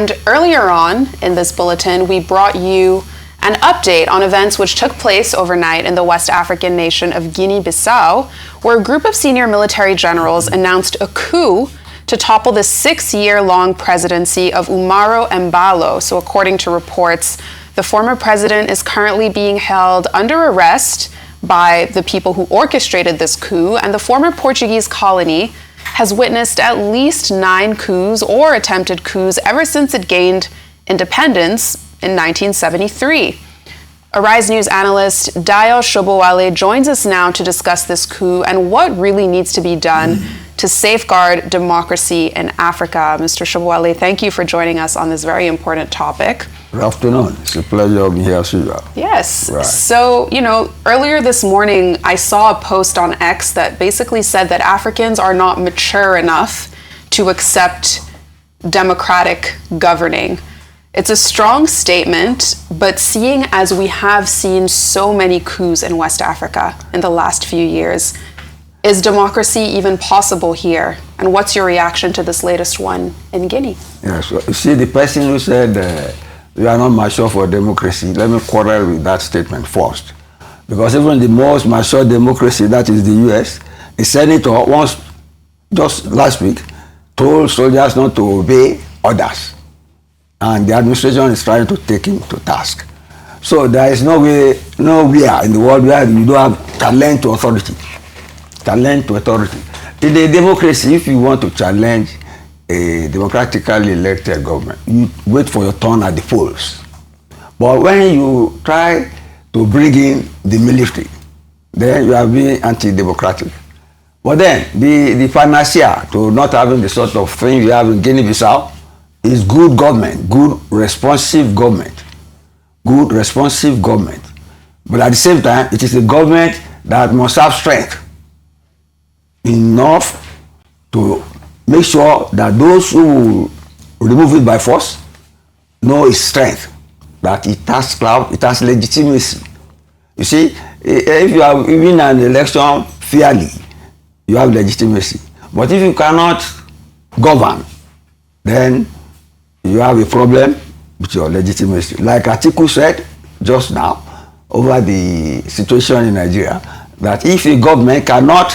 And earlier on in this bulletin, we brought you an update on events which took place overnight in the West African nation of Guinea-Bissau, where a group of senior military generals announced a coup to topple the 6-year-long presidency of Umaro Embalo. So according to reports, the former president is currently being held under arrest by the people who orchestrated this coup, and the former Portuguese colony has witnessed at least 9 coups or attempted coups ever since it gained independence in 1973. Arise News analyst Dayo Sobowale joins us now to discuss this coup and what really needs to be done to safeguard democracy in Africa. Mr. Sobowale, thank you for joining us on this very important topic. Good afternoon. It's a pleasure being here, Suja. Yes. Right. So, earlier this morning, I saw a post on X that basically said that Africans are not mature enough to accept democratic governing. It's a strong statement, but seeing as we have seen so many coups in West Africa in the last few years, is democracy even possible here? And what's your reaction to this latest one in Guinea? Yes, well, you see, the person who said we are not mature for democracy, let me quarrel with that statement first. Because even the most mature democracy, that is the US, a senator once, just last week, told soldiers not to obey orders. And the administration is trying to take him to task. So there is nowhere in the world where you don't have challenge to authority. Challenge to authority. In a democracy, if you want to challenge a democratically elected government, you wait for your turn at the polls. But when you try to bring in the military, then you are being anti-democratic. But then the panacea to not having the sort of thing you have in Guinea-Bissau is good government, good responsive government. Good responsive government. But at the same time, it is a government that must have strength enough to make sure that those who remove it by force know its strength, that it has clout, it has legitimacy. You see, if you have win an election fairly, you have legitimacy. But if you cannot govern, then you have a problem with your legitimacy. Like Atiku said just now over the situation in Nigeria, that if a government cannot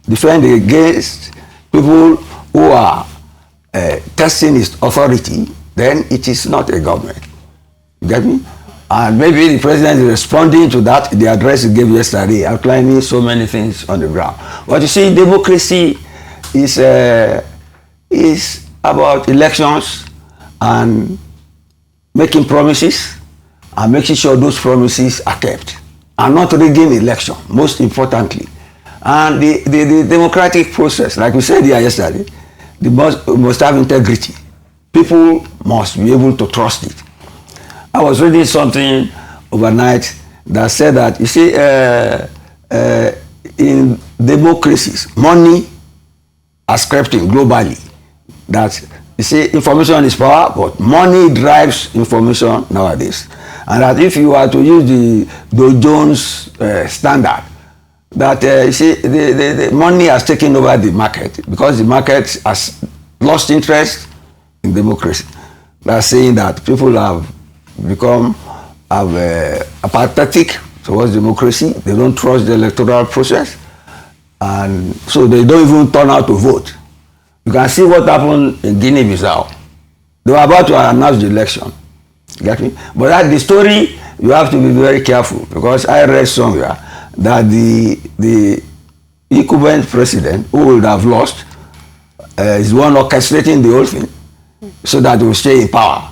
defend against people who are testing its authority, then it is not a government. You get me? And maybe the president is responding to that, the address he gave yesterday, outlining so many things on the ground. But you see, democracy is about elections and making promises and making sure those promises are kept, and not rigging election, most importantly. And the democratic process, like we said here yesterday, must have integrity. People must be able to trust it. I was reading something overnight that said that, you see, in democracies, money has crept in globally. That, you see, information is power, but money drives information nowadays. And that if you are to use the Dow Jones standard, that you see, the money has taken over the market because the market has lost interest in democracy. That's saying that people have become apathetic towards democracy. They don't trust the electoral process, and so they don't even turn out to vote. You can see what happened in Guinea-Bissau. They were about to announce the election. Get me? But at the story, you have to be very careful, because I read somewhere that the incumbent president, who would have lost, is the one orchestrating the whole thing so that he will stay in power.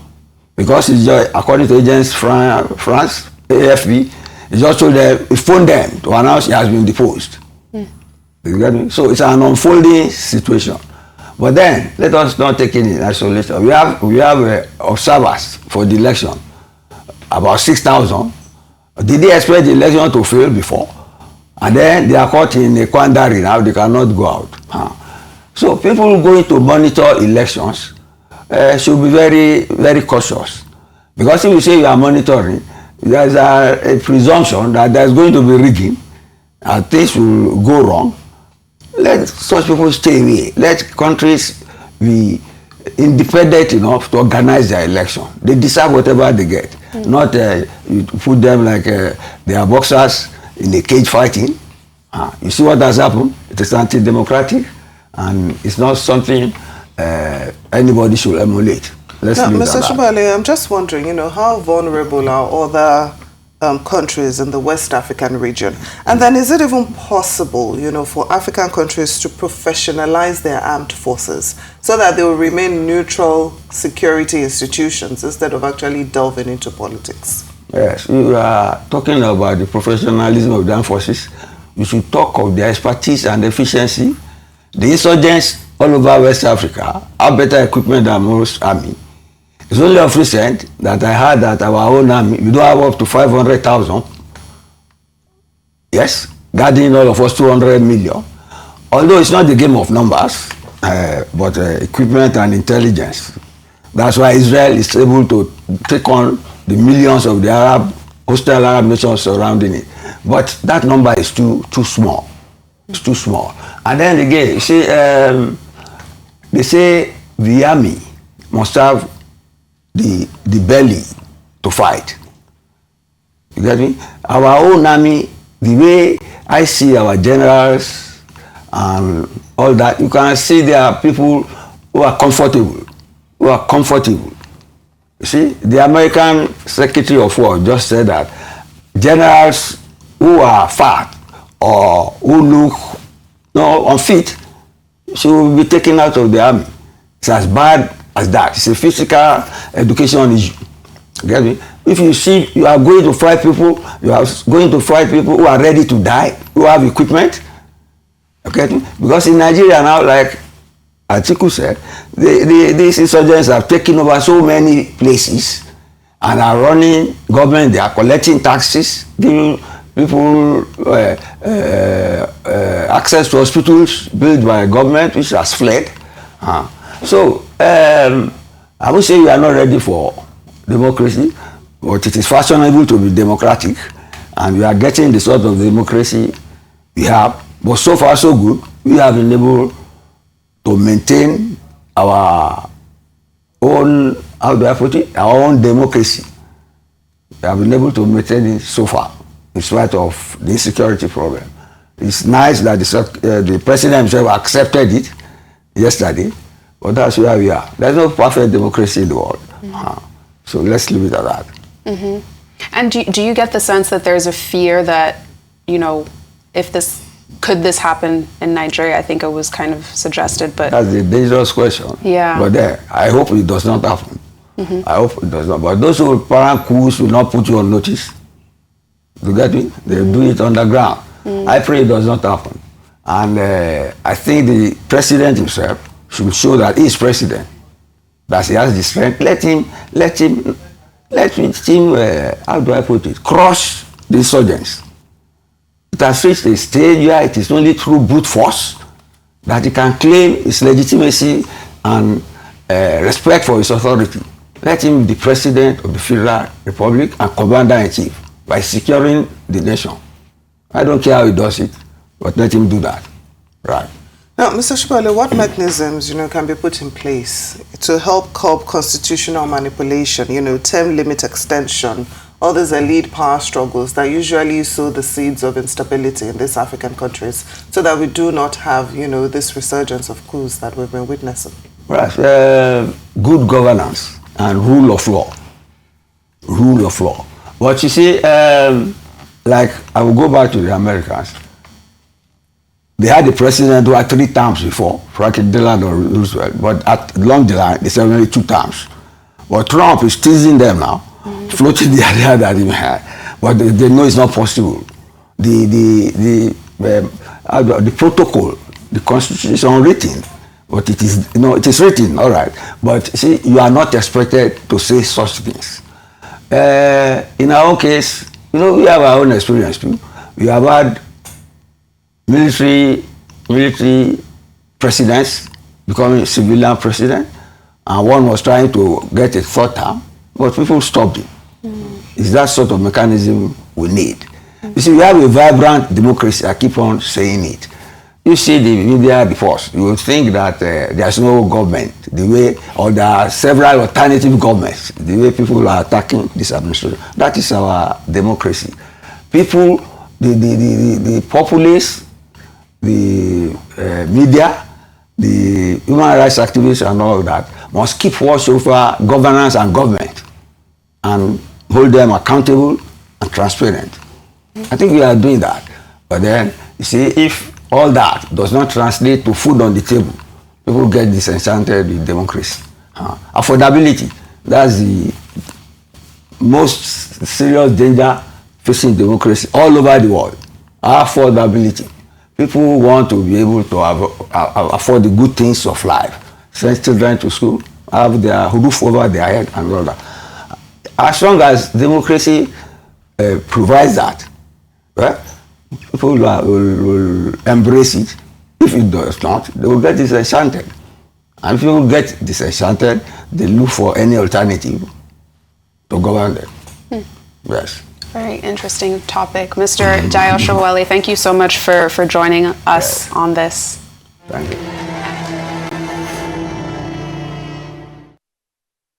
Because it's just, according to agents France, AFP, he just told them, he phoned them to announce he has been deposed. You get me? So it's an unfolding situation. But then, let us not take it in isolation. We have observers for the election, about 6,000. Did they expect the election to fail before? And then they are caught in a quandary now, they cannot go out. So people going to monitor elections should be very, very cautious. Because if you say you are monitoring, there is a presumption that there is going to be rigging and things will go wrong. Let such people stay away. Let countries be independent enough to organize their election. They decide whatever they get. Not you put them like they are boxers in a cage fighting. You see what has happened? It is anti-democratic, and it's not something anybody should emulate. Now, Mr. Sobowale, I'm just wondering, how vulnerable are other countries in the West African region? And then is it even possible, for African countries to professionalize their armed forces so that they will remain neutral security institutions instead of actually delving into politics? Yes, we are talking about the professionalism of the armed forces. We should talk of their expertise and efficiency. The insurgents all over West Africa have better equipment than most army. It's only of recent that I heard that our own army, we don't have up to 500,000. Yes, guarding all of us 200 million. Although it's not the game of numbers, but equipment and intelligence. That's why Israel is able to take on the millions of the hostile Arab nations surrounding it. But that number is too small. It's too small. And then again, you see, they say the army must have the belly to fight. You get me? Our own army, the way I see our generals and all that, you can see there are people who are comfortable. You see, the American Secretary of War just said that generals who are fat or who look unfit should be taken out of the army. It's as bad as that. It's a physical education issue. Get me? If you see you are going to fight people, who are ready to die, who have equipment. Okay? Because in Nigeria now, like Atiku said, these insurgents have taken over so many places and are running government. They are collecting taxes, giving people access to hospitals built by government, which has fled. So I would say we are not ready for democracy, but it is fashionable to be democratic, and we are getting the sort of democracy we have. But so far so good, we have been able to maintain our own, how do I put it, our own democracy. We have been able to maintain it so far, in spite of the insecurity problem. It's nice that the president himself accepted it yesterday, but that's where we are. There's no perfect democracy in the world. So let's leave it at that. And do you get the sense that there's a fear that, if could this happen in Nigeria? I think it was kind of suggested, but... That's a dangerous question. Yeah. But I hope it does not happen. I hope it does not. But those who plan coups will not put you on notice. You get me? They do it underground. I pray it does not happen. And I think the president himself should show that he is president, that he has the strength. Let him, how do I put it, crush the insurgents. It has reached a stage where it is only through brute force that he can claim his legitimacy and respect for his authority. Let him be president of the Federal Republic and commander-in-chief by securing the nation. I don't care how he does it, but let him do that. Right. Now, Mr. Sobowale, what mechanisms, can be put in place to help curb constitutional manipulation, term limit extension, all these elite power struggles that usually sow the seeds of instability in these African countries, so that we do not have, this resurgence of coups that we've been witnessing? Right. Good governance and rule of law. Rule of law. But you see, like, I will go back to the Americans. They had a president who had 3 terms before, Franklin Delano Roosevelt, but at along the line, they said only 2 terms. But Trump is teasing them now, floating the idea that he had, but they know it's not possible. The protocol, the constitution is unwritten, but it is, it is written, all right. But see, you are not expected to say such things. In our own case, we have our own experience too. We have had military presidents becoming civilian president, and one was trying to get a 3rd term, but people stopped it. It's that sort of mechanism we need. You see, we have a vibrant democracy. I keep on saying it. you see the media reports, you will think that there's no government, the way, or there are several alternative governments, the way people are attacking this administration. That is our democracy. People, the populace, the media, the human rights activists and all that must keep watch over governance and government and hold them accountable and transparent. I think we are doing that. But then, you see, if all that does not translate to food on the table, people get disenchanted with democracy. Affordability, that's the most serious danger facing democracy all over the world. Affordability. People want to be able to afford the good things of life. Send children to school, have their roof over their head and all that. As long as democracy provides that, right, people will embrace it. If it does not, they will get disenchanted. And if people get disenchanted, they look for any alternative to govern them. Yes. Very interesting topic. Mr. Dayo Sobowale, thank you so much for joining us on this. Thank you.